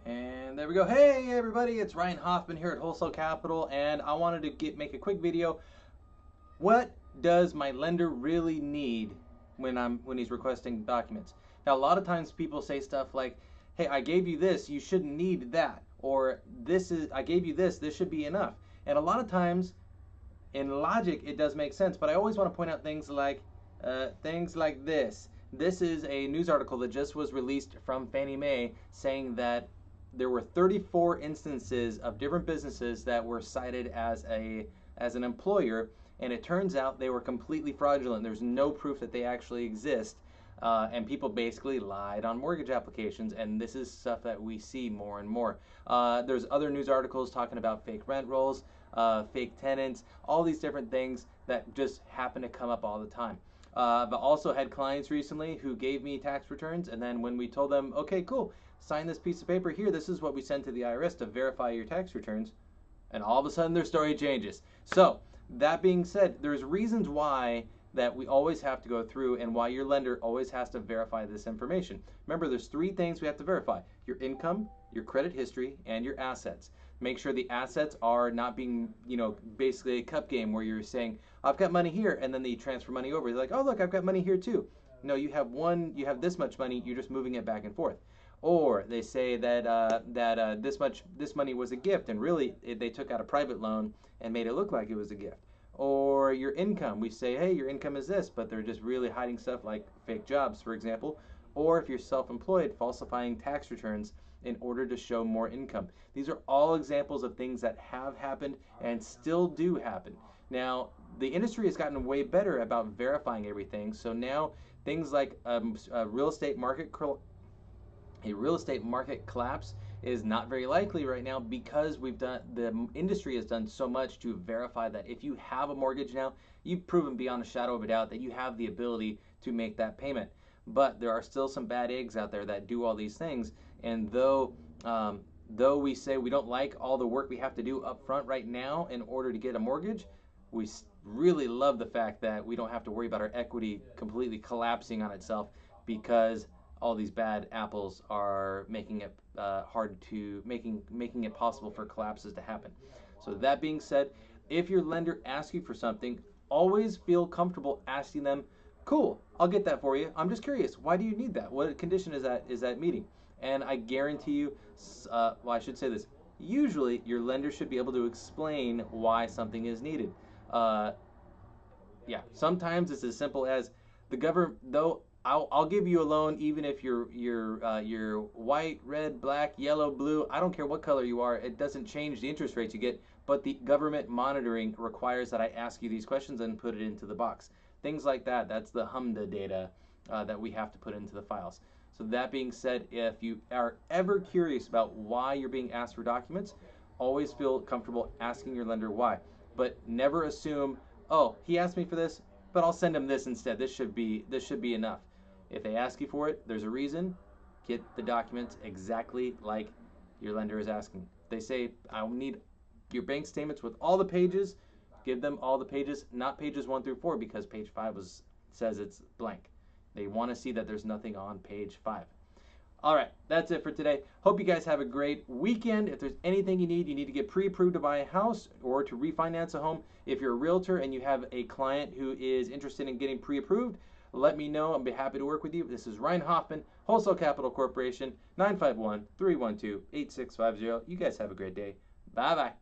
And there we go. Hey everybody, it's Ryan Hoffman here at Wholesale Capital, and I wanted to make a quick video. What does my lender really need when he's requesting documents? Now, a lot of times people say stuff like, "Hey, I gave you this, you shouldn't need that," or I gave you this should be enough." And a lot of times, in logic, it does make sense, but I always want to point out things like this. This is a news article that just was released from Fannie Mae saying that there were 34 instances of different businesses that were cited as an employer, and it turns out they were completely fraudulent. There's no proof that they actually exist, and people basically lied on mortgage applications, and this is stuff that we see more and more. There's other news articles talking about fake rent rolls, fake tenants, all these different things that just happen to come up all the time. But also had clients recently who gave me tax returns, and then when we told them, okay, cool, sign this piece of paper here, this is what we send to the IRS to verify your tax returns, and all of a sudden their story changes. So that being said, there's reasons why that we always have to go through, and why your lender always has to verify this information. Remember, there's three things we have to verify: your income, your credit history, and your assets. Make sure the assets are not being, basically a cup game where you're saying, I've got money here, and then they transfer money over. They're like, oh, look, I've got money here too. No, you have this much money, you're just moving it back and forth. Or they say that this money was a gift, and really they took out a private loan and made it look like it was a gift. Or your income, we say, hey, your income is this, but they're just really hiding stuff like fake jobs, for example. Or if you're self-employed, falsifying tax returns in order to show more income. These are all examples of things that have happened and still do happen. Now, the industry has gotten way better about verifying everything, so now things like a real estate market collapse is not very likely right now, because the industry has done so much to verify that if you have a mortgage now, you've proven beyond a shadow of a doubt that you have the ability to make that payment. But there are still some bad eggs out there that do all these things, and though we say we don't like all the work we have to do up front right now in order to get a mortgage, we really love the fact that we don't have to worry about our equity completely collapsing on itself, because all these bad apples are making it making it possible for collapses to happen. So that being said, if your lender asks you for something, always feel comfortable asking them, cool, I'll get that for you. I'm just curious, why do you need that? What condition is that meeting? And I guarantee you, well, I should say this, usually your lender should be able to explain why something is needed. Yeah, sometimes it's as simple as the government, though, I'll give you a loan even if you're white, red, black, yellow, blue. I don't care what color you are. It doesn't change the interest rates you get, but the government monitoring requires that I ask you these questions and put it into the box. Things like that. That's the HMDA data that we have to put into the files. So that being said, if you are ever curious about why you're being asked for documents, always feel comfortable asking your lender why. But never assume, oh, he asked me for this, but I'll send him this instead. This should be enough. If they ask you for it, there's a reason. Get the documents exactly like your lender is asking. They say, I need your bank statements with all the pages. Give them all the pages, not pages 1 through 4, because page 5 says it's blank. They want to see that there's nothing on page 5. All right, that's it for today. Hope you guys have a great weekend. If there's anything you need to get pre-approved to buy a house or to refinance a home. If you're a realtor and you have a client who is interested in getting pre-approved, let me know. I'll be happy to work with you. This is Ryan Hoffman, Wholesale Capital Corporation, 951-312-8650. You guys have a great day. Bye-bye.